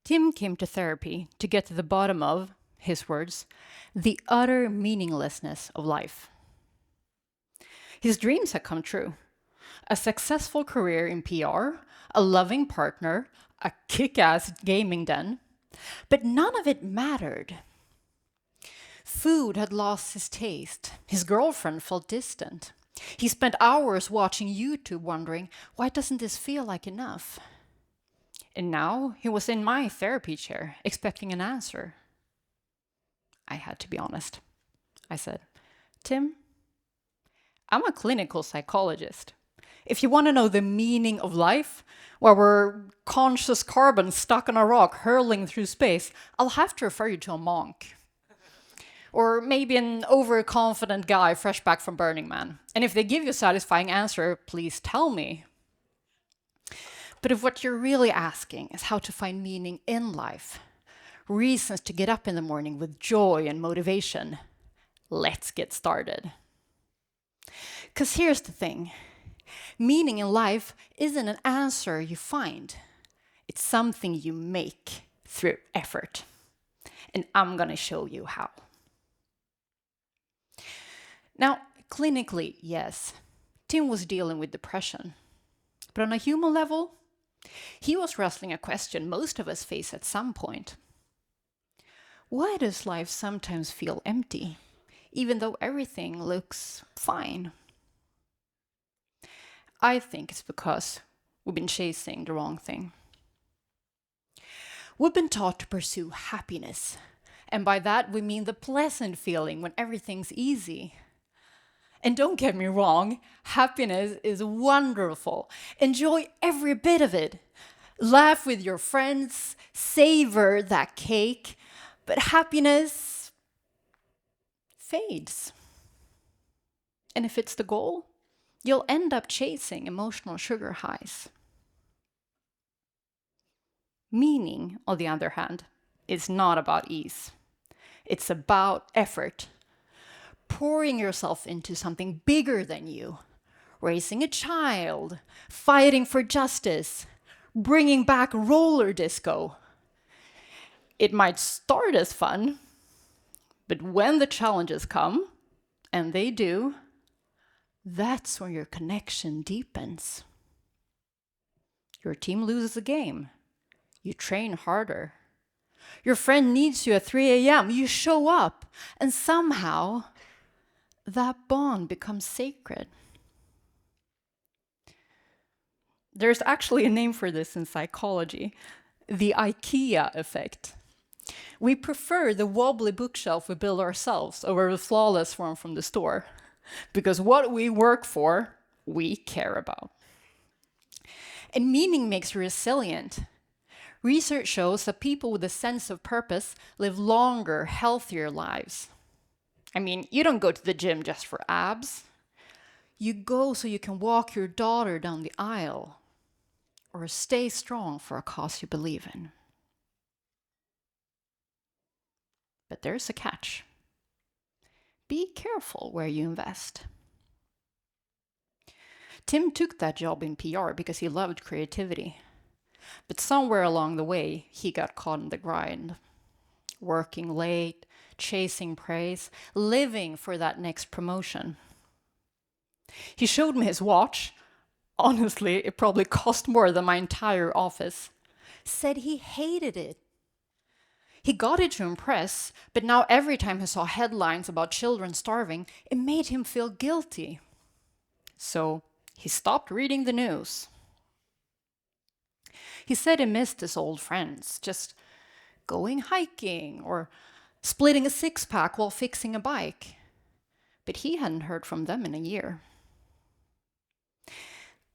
Tim came to therapy to get to the bottom of, his words, the utter meaninglessness of life. His dreams had come true. A successful career in PR, a loving partner, a kick-ass gaming den. But none of it mattered. Food had lost his taste. His girlfriend felt distant. He spent hours watching YouTube wondering, why doesn't this feel like enough? And now he was in my therapy chair, expecting an answer. I had to be honest. I said, Tim, I'm a clinical psychologist. If you want to know the meaning of life, where we're conscious carbon stuck on a rock hurling through space, I'll have to refer you to a monk. Or maybe an overconfident guy fresh back from Burning Man. And if they give you a satisfying answer, please tell me. But if what you're really asking is how to find meaning in life, reasons to get up in the morning with joy and motivation, let's get started. Because here's the thing. Meaning in life isn't an answer you find. It's something you make through effort. And I'm going to show you how. Now, clinically, yes, Tim was dealing with depression. But on a human level, he was wrestling a question most of us face at some point. Why does life sometimes feel empty, even though everything looks fine? I think it's because we've been chasing the wrong thing. We've been taught to pursue happiness, and by that we mean the pleasant feeling when everything's easy. And don't get me wrong, happiness is wonderful. Enjoy every bit of it. Laugh with your friends, savor that cake, but happiness fades. And if it's the goal, you'll end up chasing emotional sugar highs. Meaning, on the other hand, is not about ease. It's about effort. Pouring yourself into something bigger than you. Raising a child, fighting for justice, bringing back roller disco. It might start as fun, but when the challenges come, and they do, that's when your connection deepens. Your team loses a game. You train harder. Your friend needs you at 3 a.m. You show up, and somehow that bond becomes sacred. There's actually a name for this in psychology, the IKEA effect. We prefer the wobbly bookshelf we build ourselves over the flawless one from the store, because what we work for, we care about. And meaning makes you resilient. Research shows that people with a sense of purpose live longer, healthier lives. I mean, you don't go to the gym just for abs. You go so you can walk your daughter down the aisle or stay strong for a cause you believe in. But there's a catch. Be careful where you invest. Tim took that job in PR because he loved creativity. But somewhere along the way, he got caught in the grind. Working late, chasing praise, living for that next promotion. He showed me his watch. Honestly, it probably cost more than my entire office. Said he hated it. He got it to impress, but now every time he saw headlines about children starving, it made him feel guilty. So he stopped reading the news. He said he missed his old friends, just going hiking or splitting a six-pack while fixing a bike. But he hadn't heard from them in a year.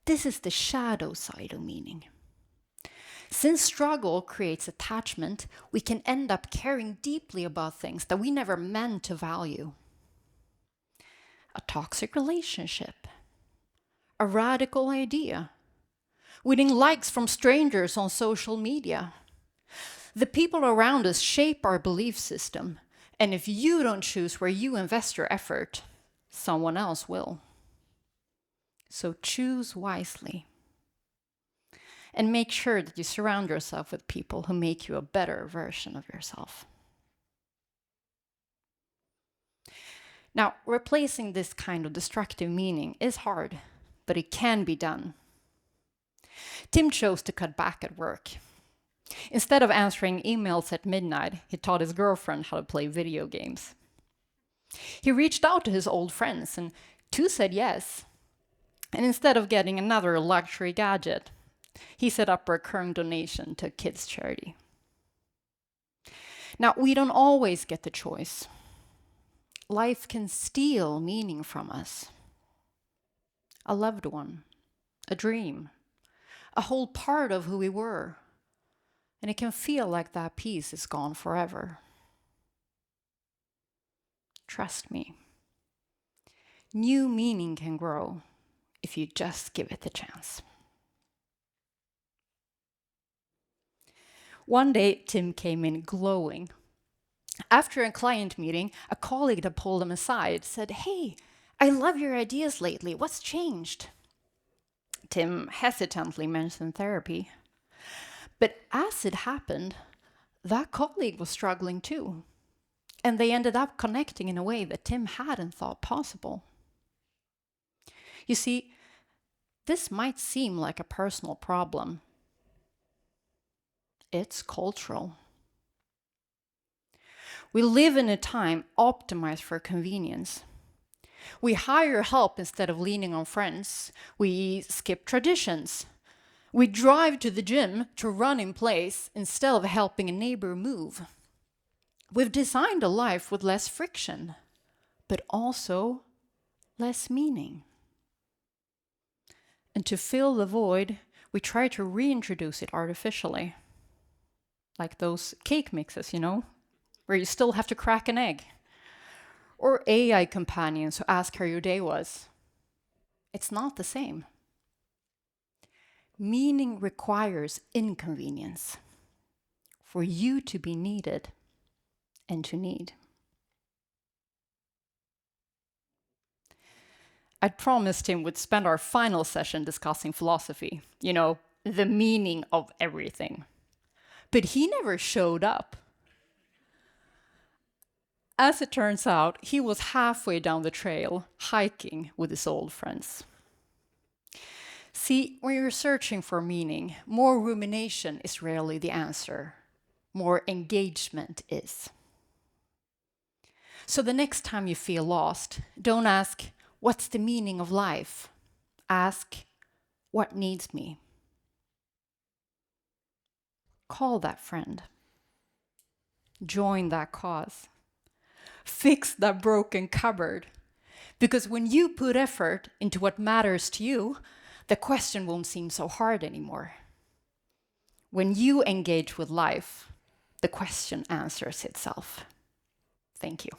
This is the shadow side of meaning. Since struggle creates attachment, we can end up caring deeply about things that we never meant to value. A toxic relationship, a radical idea, winning likes from strangers on social media. The people around us shape our belief system, and if you don't choose where you invest your effort, someone else will. So choose wisely. And make sure that you surround yourself with people who make you a better version of yourself. Now, replacing this kind of destructive meaning is hard, but it can be done. Tim chose to cut back at work. Instead of answering emails at midnight, he taught his girlfriend how to play video games. He reached out to his old friends, and 2 said yes. And instead of getting another luxury gadget, he set up a recurring donation to a kids' charity. Now, we don't always get the choice. Life can steal meaning from us. A loved one, a dream, a whole part of who we were. And it can feel like that piece is gone forever. Trust me. New meaning can grow if you just give it the chance. One day, Tim came in glowing. After a client meeting, a colleague that pulled him aside said, "Hey, I love your ideas lately. What's changed?" Tim hesitantly mentioned therapy. But as it happened, that colleague was struggling too. And they ended up connecting in a way that Tim hadn't thought possible. You see, this might seem like a personal problem. It's cultural. We live in a time optimized for convenience. We hire help instead of leaning on friends. We skip traditions. We drive to the gym to run in place instead of helping a neighbor move. We've designed a life with less friction, but also less meaning. And to fill the void, we try to reintroduce it artificially. Like those cake mixes, where you still have to crack an egg. Or AI companions who ask how your day was. It's not the same. Meaning requires inconvenience for you to be needed and to need. I promised him we'd spend our final session discussing philosophy, the meaning of everything. But he never showed up. As it turns out, he was halfway down the trail, hiking with his old friends. See, when you're searching for meaning, more rumination is rarely the answer. More engagement is. So the next time you feel lost, don't ask, "What's the meaning of life?" Ask, "What needs me?" Call that friend. Join that cause. Fix that broken cupboard. Because when you put effort into what matters to you, the question won't seem so hard anymore. When you engage with life, the question answers itself. Thank you.